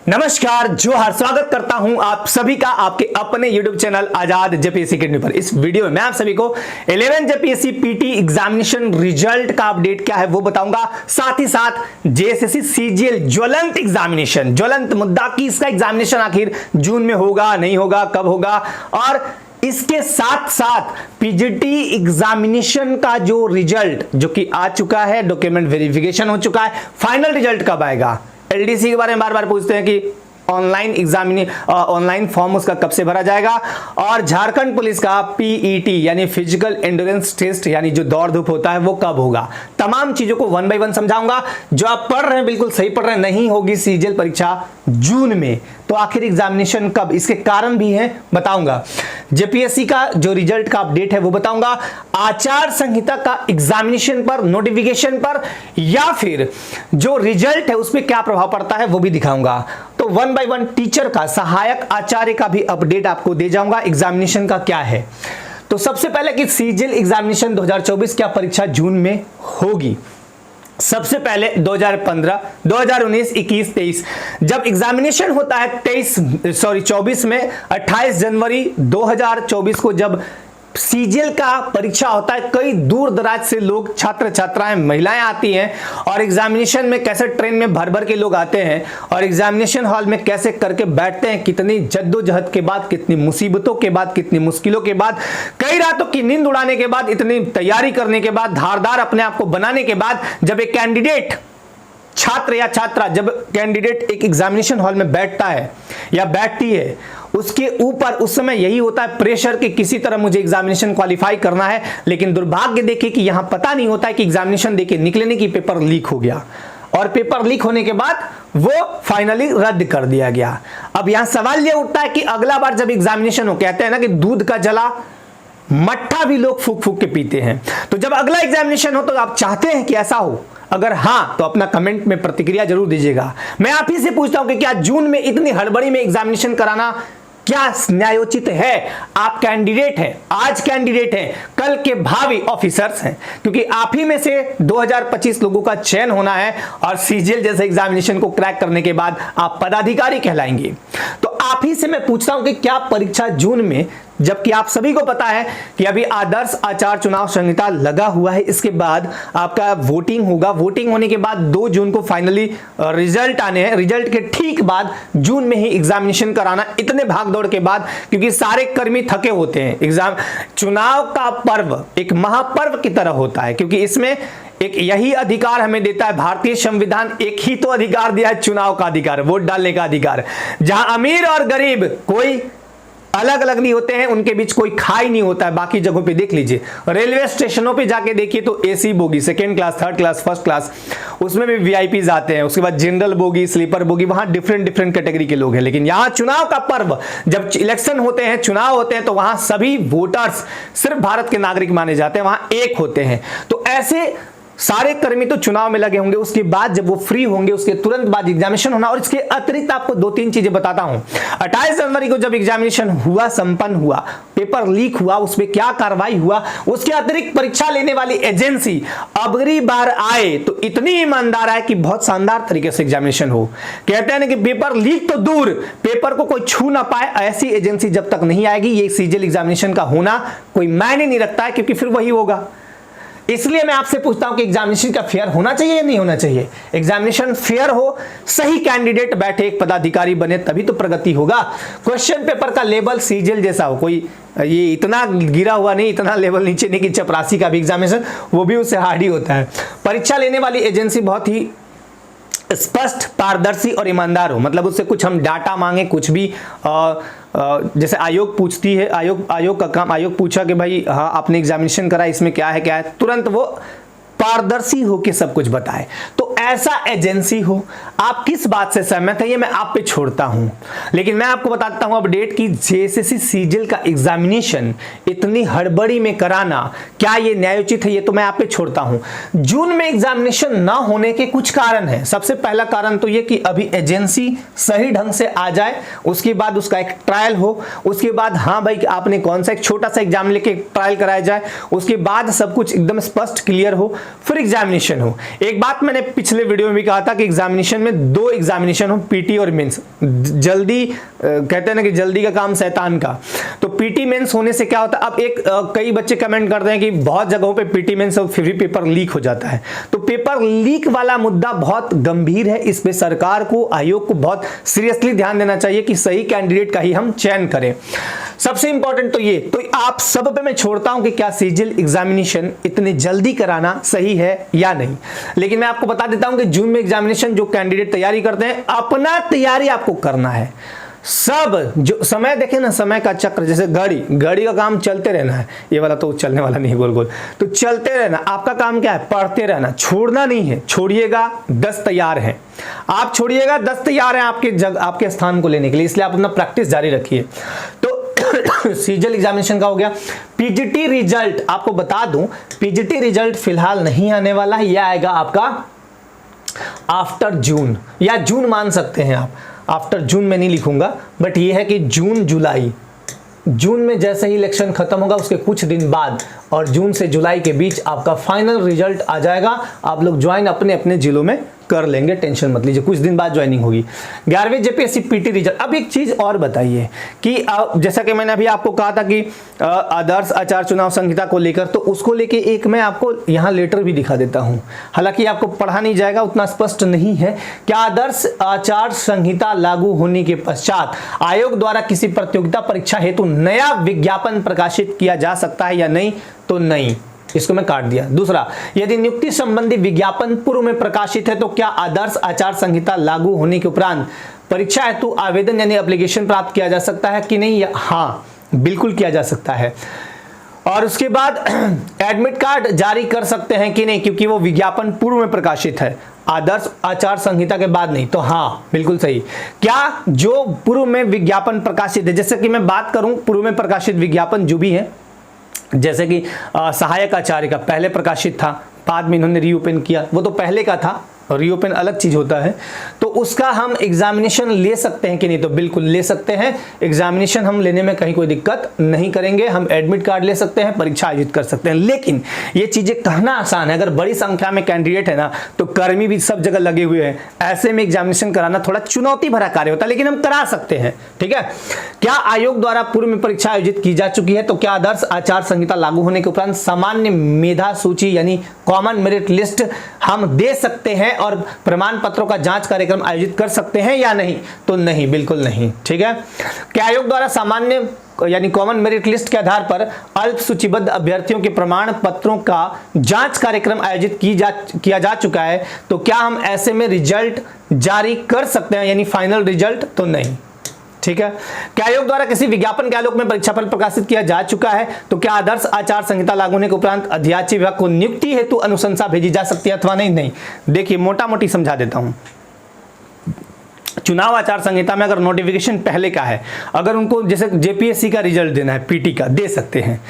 नमस्कार, जोहार, स्वागत करता हूं आप सभी का आपके अपने YouTube चैनल आजाद जेपीएससी अकेडमी पर। इस वीडियो में मैं आप सभी को 11 जेपीएससी पीटी एग्जामिनेशन रिजल्ट का अपडेट क्या है वो बताऊंगा। साथ ही साथ जेएसएससी सीजीएल ज्वलंत एग्जामिनेशन, ज्वलंत मुद्दा कि इसका एग्जामिनेशन आखिर जून में होगा, नहीं होगा, कब होगा, और इसके साथ साथ पीजीटी एग्जामिनेशन का जो रिजल्ट जो कि आ चुका है, डॉक्यूमेंट वेरिफिकेशन हो चुका है, फाइनल रिजल्ट कब आएगा। एलडीसी के बारे में बार बार पूछते हैं कि ऑनलाइन फॉर्म उसका कब से भरा जाएगा, और झारखंड पुलिस का पीईटी यानी फिजिकल एंड्योरेंस टेस्ट यानी जो दौड़ धूप होता है वो कब होगा। तमाम चीजों को वन बाय वन समझाऊंगा। जो आप पढ़ रहे हैं बिल्कुल सही पढ़ रहे हैं, नहीं होगी सीजीएल परीक्षा जून में, तो आखिर एग्जामिनेशन कब, इसके कारण भी हैं बताऊंगा। जेपीएससी का जो रिजल्ट का अपडेट है वो बताऊंगा। आचार संहिता का एग्जामिनेशन पर, नोटिफिकेशन पर, या फिर जो रिजल्ट है उसमें क्या प्रभाव पड़ता है वो भी दिखाऊंगा। तो वन बाय वन टीचर का, सहायक आचार्य का भी अपडेट आपको दे जाऊंगा, एग्जामिनेशन का क्या है। तो सबसे पहले कि सीजीएल एग्जामिनेशन 2024 क्या परीक्षा जून में होगी। सबसे पहले 2015, 2019, 21, 23 जब एग्जामिनेशन होता है 24 में, 28 जनवरी 2024 को जब सीजीएल का परीक्षा होता है, कई दूर दराज से लोग, छात्र छात्राएं, महिलाएं आती हैं और एग्जामिनेशन में कैसे ट्रेन में भर भर के लोग आते हैं और एग्जामिनेशन हॉल में कैसे करके बैठते हैं, कितनी जद्दोजहद के बाद, कितनी मुसीबतों के बाद, कितनी मुश्किलों के बाद, कई रातों की नींद उड़ाने के बाद, इतनी तैयारी करने के बाद, धारदार अपने आप को बनाने के बाद, जब एक कैंडिडेट, छात्र या छात्रा, जब कैंडिडेट एक एग्जामिनेशन हॉल में बैठता है या बैठती है, उसके ऊपर उस समय यही होता है प्रेशर कि किसी तरह मुझे एग्जामिनेशन क्वालिफाई करना है। लेकिन दुर्भाग्य देखिए कि यहां पता नहीं होता है कि एग्जामिनेशन देके निकलने की पेपर लीक हो गया, और पेपर लीक होने के बाद वो फाइनली रद्द कर दिया गया। अब यहां सवाल यह उठता है कि अगला बार जब एग्जामिनेशन हो, कहते हैं ना कि दूध का जला मट्ठा भी लोग फूक फूक के पीते हैं, तो जब अगला एग्जामिनेशन हो तो आप चाहते हैं कि ऐसा हो? अगर हां तो अपना कमेंट में प्रतिक्रिया जरूर दीजिएगा। मैं आप ही से पूछता हूं कि क्या जून में इतनी हड़बड़ी में एग्जामिनेशन कराना क्या न्यायोचित है? आप कैंडिडेट हैं, आज कैंडिडेट हैं, कल के भावी ऑफिसर्स हैं, क्योंकि आप ही में से 2025 लोगों का चयन होना है और सीजीएल जैसे एग्जामिनेशन को क्रैक करने के बाद आप पदाधिकारी कहलाएंगे। तो आप ही से मैं पूछता हूं कि क्या परीक्षा जून में, जबकि आप सभी को पता है कि अभी आदर्श आचार चुनाव संहिता लगा हुआ है, इसके बाद आपका वोटिंग होगा, वोटिंग होने के बाद 2 जून को फाइनली रिजल्ट आने हैं, रिजल्ट के ठीक बाद जून में ही एग्जामिनेशन कराना, इतने भागदौड़ के बाद, क्योंकि सारे कर्मी थके होते हैं। एग्जाम, चुनाव का पर्व एक महापर्व की तरह होता है, क्योंकि इसमें एक यही अधिकार हमें देता है भारतीय संविधान, एक ही तो अधिकार दिया है, चुनाव का अधिकार, वोट डालने का अधिकार। जहां अमीर और गरीब कोई अलग अलग नहीं होते हैं, उनके बीच कोई खाई नहीं होता है। बाकी जगहों पे देख लीजिए, रेलवे स्टेशनों पे जाके देखिए तो AC bogie, second class, third class, first class, उसमें भी वीआईपीज आते हैं, उसके बाद जनरल बोगी, स्लीपर बोगी, वहां डिफरेंट डिफरेंट कैटेगरी के लोग हैं। लेकिन यहां चुनाव का पर्व, जब इलेक्शन होते हैं, चुनाव होते हैं, तो वहां सभी वोटर्स सिर्फ भारत के नागरिक माने जाते हैं, वहां एक होते हैं। तो ऐसे सारे कर्मी तो चुनाव में लगे होंगे, उसके बाद जब वो फ्री होंगे उसके तुरंत बाद एग्जामिनेशन होना। और इसके अतिरिक्त आपको 2-3 चीजें बताता हूं। 28 जनवरी को जब एग्जामिनेशन हुआ, संपन्न हुआ, पेपर लीक हुआ, उसमें क्या कार्रवाई हुआ, उसके अतिरिक्त परीक्षा लेने वाली एजेंसी अगली बार आए तो इतनी ईमानदार आए कि बहुत शानदार तरीके से एग्जामिनेशन हो। कहते हैं ना कि पेपर लीक तो दूर, पेपर को कोई छू ना पाए, ऐसी एजेंसी जब तक नहीं आएगी ये सीजीएल एग्जामिनेशन का होना कोई मायने नहीं रखता है, क्योंकि फिर वही होगा। इसलिए मैं आपसे पूछता हूं कि एग्जामिनेशन का फेयर होना चाहिए या नहीं होना चाहिए। एग्जामिनेशन फेयर हो, सही कैंडिडेट बैठे, एक पदाधिकारी बने, तभी तो प्रगति होगा। क्वेश्चन पेपर का लेवल सीजीएल जैसा हो, कोई ये इतना गिरा हुआ नहीं, इतना लेवल नीचे नहीं कि चपरासी का भी एग्जामिनेशन, वो भी उससे हार्ड ही होता है। परीक्षा लेने वाली एजेंसी बहुत ही स्पष्ट, पारदर्शी और ईमानदार हो, मतलब उससे कुछ हम डाटा मांगे, कुछ भी जैसे आयोग पूछती है, आयोग का काम, आयोग पूछा कि भाई हाँ आपने एग्जामिनेशन करा, इसमें क्या है, तुरंत वो पारदर्शी हो के सब कुछ बताए। तो ऐसा एजेंसी हो। आप किस बात से सहमत है ये मैं आप पे छोड़ता हूं, लेकिन मैं आपको बताता हूं अपडेट कि जेएसएससी सीजीएल का एग्जामिनेशन इतनी हड़बड़ी में कराना क्या ये न्यायोचित है, ये तो मैं आप पे छोड़ता हूं। जून में एग्जामिनेशन ना होने के कुछ कारण हैं। सबसे पहला कारण तो ये कि अभी एजेंसी सही ढंग से आ जाए, उसके बाद उसका एक ट्रायल हो, उसके बाद हाँ भाई आपने कौन सा एक छोटा सा एग्जाम लेके ट्रायल कराया जाए, उसके बाद सब कुछ एकदम स्पष्ट क्लियर हो, फिर एग्जामिनेशन हो। एक बात मैंने पिछले वीडियो में भी कहा था कि एग्जामिनेशन में 2 एग्जामिनेशन हो, पीटी और मेंस। जल्दी कहते हैं ना कि जल्दी का काम शैतान का, तो पीटी मेंस होने से क्या होता है, अब कई बच्चे कमेंट करते हैं कि बहुत जगहों पे पीटी मेंस और फिर भी पेपर लीक हो जाता है। तो पेपर लीक वाला मुद्दा बहुत गंभीर है, इस पे सरकार को, आयोग को बहुत सीरियसली ध्यान देना चाहिए कि सही कैंडिडेट का ही हम चयन करें। सबसे इंपॉर्टेंट तो ये, तो आप सब पे मैं छोड़ता हूं कि क्या सीजीएल एग्जामिनेशन इतने जल्दी कराना सही है या नहीं, लेकिन मैं आपको बता देता हूं कि जून में एग्जामिनेशन जो कैंडिडेट तैयारी करते हैं, अपना तैयारी आपको करना है। सब जो समय देखे ना, समय का चक्र, जैसे घड़ी का काम चलते रहना है, ये वाला तो चलने वाला नहीं, गोल गोल तो चलते रहना। आपका काम क्या है, पढ़ते रहना, छोड़ना नहीं है। छोड़िएगा 10 तैयार हैं, आप छोड़िएगा 10 तैयार हैं आपके स्थान को लेने के लिए, इसलिए आप अपना प्रैक्टिस जारी रखिए। तो सीजीएल एग्जामिनेशन का हो गया। पीजीटी रिजल्ट आपको बता दूं, पीजीटी रिजल्ट फिलहाल नहीं आने वाला है, यह आएगा आपका आफ्टर जून, या जून मान सकते हैं आप, आफ्टर जून में नहीं लिखूंगा, बट ये है कि जून जुलाई, जून में जैसे ही इलेक्शन खत्म होगा उसके कुछ दिन बाद और जून से जुलाई के बीच आपका फाइनल रिजल्ट आ जाएगा। आप लोग ज्वाइन अपने अपने जिलों में कर लेंगे, टेंशन मत लीजिए, कुछ दिन बाद ज्वाइनिंग होगी। 11वीं जेपीएससी पीटी रिजल्ट। अब एक चीज और बताइए कि जैसा कि मैंने अभी आपको कहा था कि आदर्श आचार चुनाव संहिता को लेकर, तो उसको लेके एक मैं आपको यहाँ लेटर भी दिखा देता हूँ, हालांकि आपको पढ़ा नहीं जाएगा, उतना स्पष्ट नहीं है। क्या आदर्श आचार संहिता लागू होने के पश्चात आयोग द्वारा किसी प्रतियोगिता परीक्षा हेतु नया विज्ञापन प्रकाशित किया जा सकता है या नहीं? तो नहीं, इसको मैं काट दिया। दूसरा, यदि नियुक्ति संबंधी विज्ञापन पूर्व में प्रकाशित है तो क्या आदर्श आचार संहिता लागू होने के उपरांत परीक्षा हेतु आवेदन यानी एप्लीकेशन प्राप्त किया जा सकता है कि नहीं? हाँ, बिल्कुल किया जा सकता है। और उसके बाद एडमिट कार्ड जारी कर सकते हैं कि नहीं, क्योंकि वो विज्ञापन पूर्व में प्रकाशित है, आदर्श आचार संहिता के बाद नहीं। तो हाँ, बिल्कुल सही। क्या जो पूर्व में विज्ञापन प्रकाशित है, जैसे कि मैं बात करूं पूर्व में प्रकाशित विज्ञापन जो भी है, जैसे कि सहायक आचार्य का पहले प्रकाशित था, बाद में इन्होंने रीओपन किया, वो तो पहले का था, रीओपन अलग चीज होता है, तो उसका हम एग्जामिनेशन ले सकते हैं कि नहीं? तो बिल्कुल ले सकते हैं, एग्जामिनेशन हम लेने में कहीं कोई दिक्कत नहीं करेंगे, हम एडमिट कार्ड ले सकते हैं, परीक्षा आयोजित कर सकते हैं। लेकिन ये चीजें कहना आसान है, अगर बड़ी संख्या में कैंडिडेट है ना, तो कर्मी भी सब जगह लगे हुए हैं, ऐसे में एग्जामिनेशन कराना थोड़ा चुनौती भरा कार्य होता है, लेकिन हम करा सकते हैं। ठीक है, क्या आयोग द्वारा पूर्व में परीक्षा आयोजित की जा चुकी है? तो क्या आदर्श आचार संहिता लागू होने के उपरांत सामान्य मेधा सूची यानी कॉमन मेरिट लिस्ट हम दे सकते हैं और प्रमाण पत्रों का जांच कार्यक्रम आयोजित कर सकते हैं या नहीं? तो नहीं, बिल्कुल नहीं। ठीक है, क्या आयोग द्वारा सामान्य यानी कॉमन मेरिट लिस्ट के आधार पर अल्प सूचीबद्ध अभ्यर्थियों के प्रमाण पत्रों का जांच कार्यक्रम आयोजित किया जा चुका है? तो क्या हम ऐसे में रिजल्ट जारी कर सकते हैं यानी फाइनल रिजल्ट? तो नहीं। ठीक है, क्या आयोग द्वारा किसी विज्ञापन के आलोक में परीक्षाफल प्रकाशित किया जा चुका है? तो क्या आदर्श आचार संहिता लागू होने के उपरांत अध्यादेश विभाग को नियुक्ति हेतु अनुशंसा भेजी जा सकती है अथवा नहीं? नहीं। देखिए, मोटा मोटी समझा देता हूं। चुनाव आचार संहिता में अगर नोटिफिकेशन पहले का है, अगर उनको जैसे जेपीएससी का रिजल्ट देना है, पीटी का दे सकते हैं,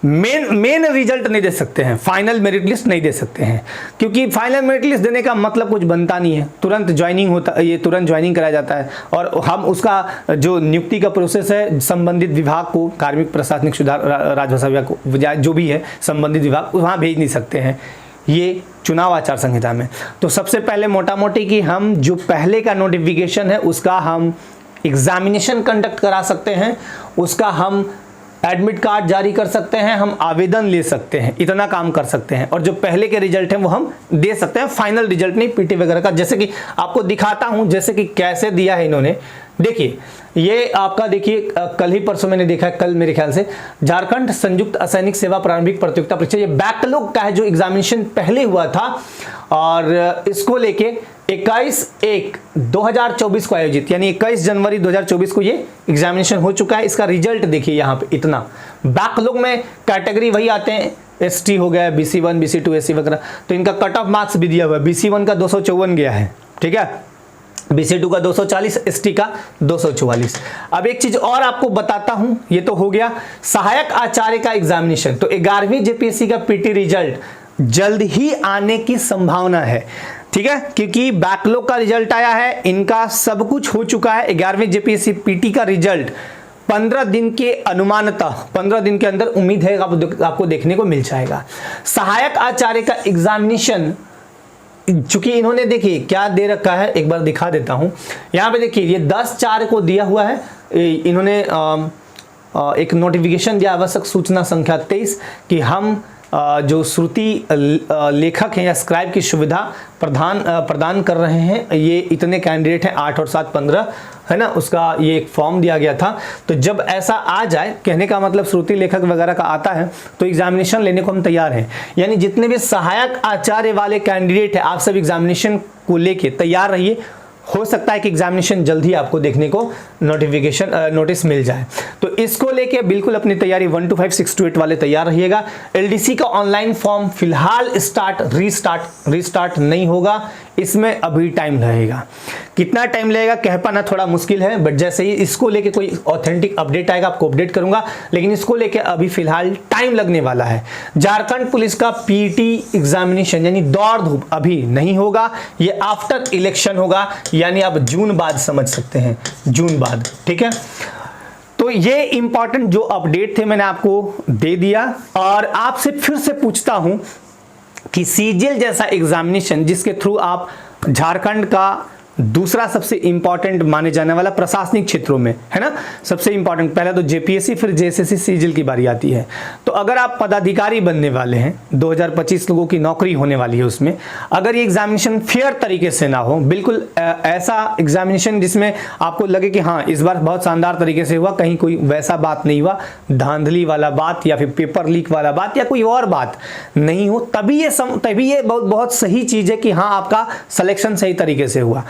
मेन रिजल्ट नहीं दे सकते हैं, फाइनल मेरिट लिस्ट नहीं दे सकते हैं, क्योंकि फाइनल मेरिट लिस्ट देने का मतलब कुछ बनता नहीं है, तुरंत ज्वाइनिंग होता, ये तुरंत ज्वाइनिंग कराया जाता है, और हम उसका जो नियुक्ति का प्रोसेस है संबंधित विभाग को, कार्मिक प्रशासनिक सुधार राजभाषा विभाग को, जो भी है संबंधित विभाग, वहाँ भेज नहीं सकते हैं ये चुनाव आचार संहिता में। तो सबसे पहले मोटा मोटी कि हम जो पहले का नोटिफिकेशन है उसका हम एग्जामिनेशन कंडक्ट करा सकते हैं, उसका हम एडमिट कार्ड जारी कर सकते हैं, हम आवेदन ले सकते हैं, इतना काम कर सकते हैं, और जो पहले के रिजल्ट हैं वो हम दे सकते हैं, फाइनल रिजल्ट नहीं पीटी वगैरह का। जैसे कि आपको दिखाता हूं, जैसे कि कैसे दिया है इन्होंने। देखिए, ये आपका देखिए कल ही परसों मैंने देखा है, कल मेरे ख्याल से झारखंड संयुक्त असैनिक सेवा प्रारंभिक प्रतियोगिता परीक्षा, ये बैकलॉग का है जो एग्जामिनेशन पहले हुआ था, और इसको लेके 21/1/2024 को आयोजित, यानी 21 जनवरी 2024 को ये एग्जामिनेशन हो चुका है। इसका रिजल्ट देखिए यहाँ पे, इतना बैकलॉग में कैटेगरी वही आते हैं, एसटी हो गया, BC1 BC2 SC वगैरह, तो इनका कट ऑफ मार्क्स भी दिया हुआ है। BC1 का 254 गया है, ठीक है, BC2 का 240, ST का 244। अब एक चीज और आपको बताता हूं, ये तो हो गया सहायक आचार्य का एग्जामिनेशन। तो 11वीं जेपीएससी का पीटी रिजल्ट जल्द ही आने की संभावना है, ठीक है, क्योंकि बैकलॉग का रिजल्ट आया है, इनका सब कुछ हो चुका है। 11वीं जेपीएससी पीटी का रिजल्ट 15 दिन के अनुमानतः 15 दिन के अंदर उम्मीद है आपको देखने को मिल जाएगा। सहायक आचार्य का एग्जामिनेशन, चूंकि इन्होंने देखिए क्या दे रखा है, एक बार दिखा देता हूं। यहां पे देखिए ये 10/4 को दिया हुआ है। इन्होंने एक नोटिफिकेशन दिया, आवश्यक सूचना संख्या 23, कि हम जो श्रुति लेखक हैं या स्क्राइब की सुविधा प्रदान कर रहे हैं। ये इतने कैंडिडेट हैं, 8 और 7 15 है ना, उसका ये एक फॉर्म दिया गया था। तो जब ऐसा आ जाए, कहने का मतलब श्रुति लेखक वगैरह का आता है, तो एग्जामिनेशन लेने को हम तैयार हैं। यानी जितने भी सहायक आचार्य वाले कैंडिडेट हैं, आप सब एग्जामिनेशन को लेके तैयार रहिए। हो सकता है कि एग्जामिनेशन जल्द ही आपको देखने को नोटिस मिल जाए। तो इसको लेके बिल्कुल अपनी तैयारी 1 to 5 6 to 8 वाले तैयार रहिएगा। एलडीसी का ऑनलाइन फॉर्म फिलहाल रीस्टार्ट नहीं होगा, इसमें अभी टाइम लगेगा। कितना टाइम लगेगा कह पाना थोड़ा मुश्किल है, बट जैसे ही इसको लेके कोई ऑथेंटिक अपडेट आएगा आपको अपडेट करूंगा, लेकिन इसको लेके अभी फिलहाल टाइम लगने वाला है। झारखंड पुलिस का पीटी एग्जामिनेशन यानी दौड़ धूप अभी नहीं होगा, ये आफ्टर इलेक्शन होगा, यानी आप जून बाद समझ सकते हैं, जून बाद। ठीक है, तो ये इंपॉर्टेंट जो अपडेट थे मैंने आपको दे दिया। और आपसे फिर से पूछता हूं कि सीजीएल जैसा एग्जामिनेशन जिसके थ्रू आप झारखंड का दूसरा सबसे इंपॉर्टेंट माने जाने वाला प्रशासनिक क्षेत्रों में, है ना, सबसे इंपॉर्टेंट, पहला तो जेपीएससी फिर जेएसएससी सीजीएल की बारी आती है। तो अगर आप पदाधिकारी बनने वाले हैं, 2025 लोगों की नौकरी होने वाली है उसमें, अगर ये एग्जामिनेशन फेयर तरीके से ना हो, बिल्कुल ऐसा एग्जामिनेशन जिसमें आपको लगे कि हाँ इस बार बहुत शानदार तरीके से हुआ, कहीं कोई वैसा बात नहीं हुआ, धांधली वाला बात या फिर पेपर लीक वाला बात या कोई और बात नहीं हो, तभी ये बहुत सही चीज है कि हाँ आपका सिलेक्शन सही तरीके से हुआ।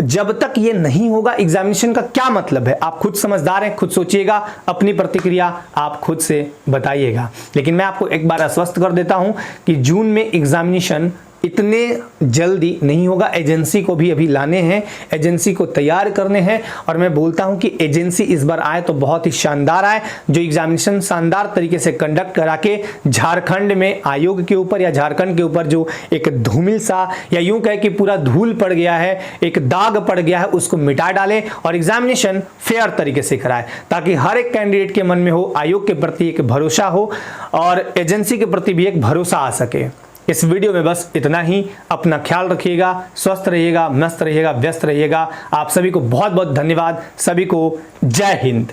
जब तक ये नहीं होगा, एग्जामिनेशन का क्या मतलब है? आप खुद समझदार हैं, खुद सोचिएगा, अपनी प्रतिक्रिया आप खुद से बताइएगा। लेकिन मैं आपको एक बार आश्वस्त कर देता हूं कि जून में एग्जामिनेशन इतने जल्दी नहीं होगा। एजेंसी को भी अभी लाने हैं, एजेंसी को तैयार करने हैं, और मैं बोलता हूं कि एजेंसी इस बार आए तो बहुत ही शानदार आए, जो एग्जामिनेशन शानदार तरीके से कंडक्ट करा के झारखंड में आयोग के ऊपर या झारखंड के ऊपर जो एक धूमिल सा या यूं कहे कि पूरा धूल पड़ गया है, एक दाग पड़ गया है, उसको मिटा डाले और एग्जामिनेशन फेयर तरीके से कराए, ताकि हर एक कैंडिडेट के मन में हो, आयोग के प्रति एक भरोसा हो और एजेंसी के प्रति भी एक भरोसा आ सके। इस वीडियो में बस इतना ही। अपना ख्याल रखिएगा, स्वस्थ रहिएगा, मस्त रहिएगा, व्यस्त रहिएगा। आप सभी को बहुत बहुत धन्यवाद। सभी को जय हिंद।